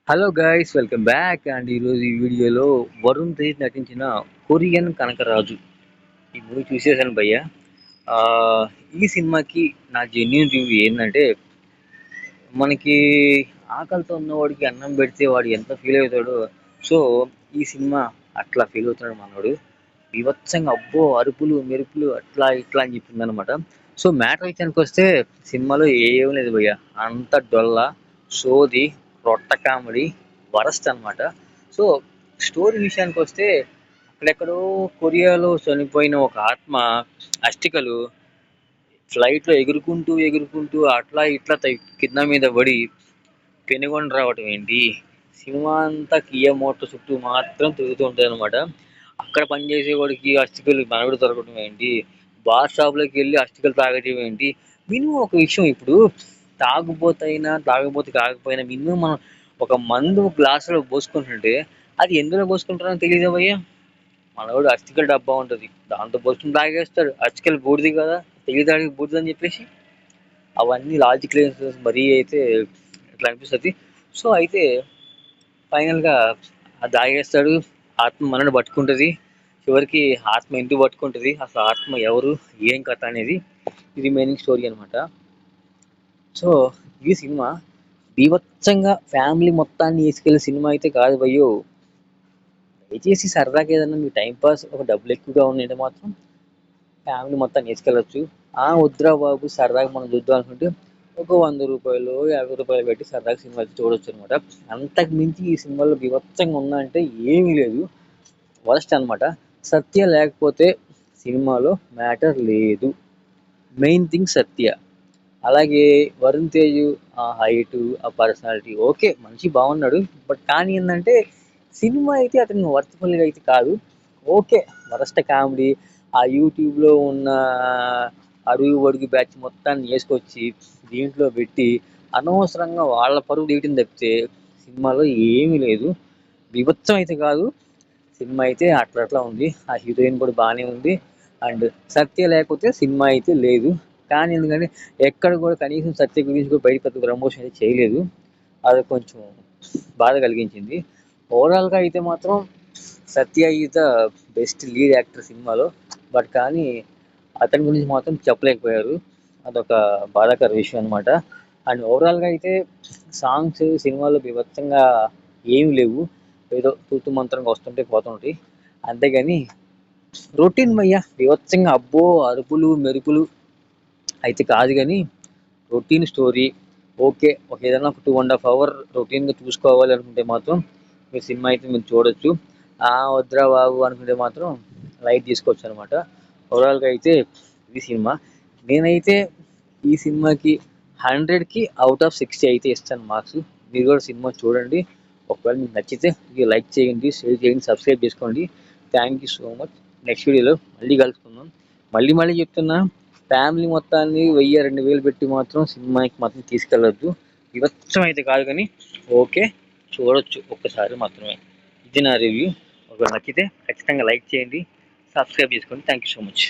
Hello guys, welcome back. And ఈరోజు ఈ వీడియోలో వరుణ్ తేజ్ నటించిన కొరియన్ కనకరాజు ఈ మూవీ చూసేసాను భయ్య. ఆ, ఈ సినిమాకి నా జెన్యున్ రివ్యూ ఏంటంటే, మనకి ఆకలితో ఉన్నవాడికి అన్నం పెడితే వాడు ఎంత ఫీల్ అవుతాడో, సో ఈ సినిమా అట్లా ఫీల్ అవుతున్నాడు మనోడు. బీభత్సంగా అబ్బో అరుపులు మెరుపులు అట్లా ఇట్లా అని చెప్పింది అనమాట. సో మ్యాటర్ విషయానికి వస్తే సినిమాలో ఏం లేదు భయ్య, అంత డొల్ల సోది రొట్ట కామెడీ వరస్ట్ అనమాట. సో స్టోరీ విషయానికి వస్తే, అక్కడెక్కడో కొరియాలో చనిపోయిన ఒక ఆత్మ అస్థికలు ఫ్లైట్లో ఎగురుకుంటూ ఎగురుకుంటూ అట్లా ఇట్లా కింద మీద పడి పెనుగొండ రావటం ఏంటి, సినిమా అంతా కియా మోటార్ చుట్టూ మాత్రం తిరుగుతూ ఉంటాయి అనమాట. అక్కడ పనిచేసే వాడికి అస్థికలు మనవిడ దొరకటం ఏంటి, బార్ షాప్లోకి వెళ్ళి అస్థికలు తాగటం ఏంటి. మినిమం ఒక విషయం, ఇప్పుడు తాగుబోతైనా తాగుబోతు కాకపోయినా మినిమం మనం ఒక మందు గ్లాసులో పోసుకుంటుంటే అది ఎందులో పోసుకుంటారో తెలియదు భయ్యా. మనోడు అస్థికల డబ్బా ఉంటుంది, దాంతో పోసుకుని తాగేస్తాడు. అస్థికలు బూడిది కదా, తెలియదానికి బూడిద అని చెప్పేసి అవన్నీ లాజిక్ లేదు మరీ అయితే ఇట్లా అనిపిస్తుంది. సో అయితే ఫైనల్గా అది తాగేస్తాడు, ఆత్మ మనని పట్టుకుంటుంది. చివరికి ఆత్మ ఎందుకు పట్టుకుంటుంది, అసలు ఆత్మ ఎవరు, ఏం కథ అనేది రిమైనింగ్ స్టోరీ అనమాట. సో ఈ సినిమా బీభత్సంగా ఫ్యామిలీ మొత్తాన్ని తీసుకెళ్ళే సినిమా అయితే కాదు భయ్యో. దయచేసి సరదాగా ఏదన్నా మీ టైం పాస్ ఒక డబ్బులు ఎక్కువగా ఉన్నాయంటే మాత్రం ఫ్యామిలీ మొత్తాన్ని తీసుకెళ్ళొచ్చు. వద్దురా బాబు సరదాగా మనం చూద్దాం అనుకుంటే ఒక 100 రూపాయలు 50 రూపాయలు పెట్టి సరదాగా సినిమా అయితే చూడొచ్చు అనమాట. అంతకు మించి ఈ సినిమాలో బీభత్సంగా ఉందంటే ఏమీ లేదు, వరస్ట్ అనమాట. సత్య లేకపోతే సినిమాలో మ్యాటర్ లేదు, మెయిన్ థింగ్ సత్య. అలాగే వరుణ్ తేజ్ ఆ హైట్ ఆ పర్సనాలిటీ ఓకే, మనిషి బాగున్నాడు. బట్ కానీ ఏంటంటే సినిమా అయితే అతను వర్త్ఫుల్గా అయితే కాదు. ఓకే, వరస్ట్ కామెడీ ఆ యూట్యూబ్లో ఉన్న అడుగు ఒడుగు బ్యాచ్ మొత్తాన్ని వేసుకొచ్చి దీంట్లో పెట్టి అనవసరంగా వాళ్ళ పరువు తీయటం తప్పితే సినిమాలో ఏమీ లేదు. బీభత్సం అయితే కాదు, సినిమా అయితే అట్లా అట్లా ఉంది. ఆ హీరోయిన్ కూడా బాగానే ఉంది. అండ్ సత్య లేకపోతే సినిమా అయితే లేదు. కానీ ఎందుకంటే ఎక్కడ కూడా కనీసం సత్య గురించి కూడా బయట పెద్ద ప్రమోషన్ అయితే చేయలేదు, అది కొంచెం బాధ కలిగించింది. ఓవరాల్గా అయితే మాత్రం Satya is the best lead actor సినిమాలో. బట్ కానీ అతని గురించి మాత్రం చెప్పలేకపోయారు, అదొక బాధాకర విషయం అనమాట. అండ్ ఓవరాల్గా అయితే సాంగ్స్ సినిమాలో బీభత్సంగా ఏమి లేవు, ఏదో తూతు మంత్రంగా వస్తుంటే పోతుంటాయి అంతేగాని రొటీన్ మయ్య బీభత్సంగా అబ్బో అరుపులు మెరుపులు అయితే కాదు. కానీ రొటీన్ స్టోరీ ఓకే, ఒక ఏదైనా ఒక 2.5 hour రొటీన్గా చూసుకోవాలి అనుకుంటే మాత్రం మీరు సినిమా అయితే మీరు చూడొచ్చు. వద్దురా బాబు అనుకుంటే మాత్రం లైట్ తీసుకోవచ్చు అనమాట. ఓవరాల్గా అయితే ఇది సినిమా. నేనైతే ఈ సినిమాకి 100కి అవుట్ ఆఫ్ 60 అయితే ఇస్తాను మార్క్స్. మీరు కూడా సినిమా చూడండి, ఒకవేళ మీకు నచ్చితే లైక్ చేయండి, షేర్ చేయండి, సబ్స్క్రైబ్ చేసుకోండి. Thank you so much. Next వీడియోలో మళ్ళీ కలుసుకుందాం. మళ్ళీ మళ్ళీ చెప్తున్నా, ఫ్యామిలీ మొత్తాన్ని 1000-2000 పెట్టి మాత్రం సినిమాకి మాత్రం తీసుకెళ్ళొద్దు. వివత్సం అయితే కాదు కానీ ఓకే, చూడొచ్చు ఒక్కసారి మాత్రమే. ఇది నా రివ్యూ. ఒకవేళ నచ్చితే ఖచ్చితంగా లైక్ చేయండి, సబ్స్క్రైబ్ చేసుకోండి. Thank you so much.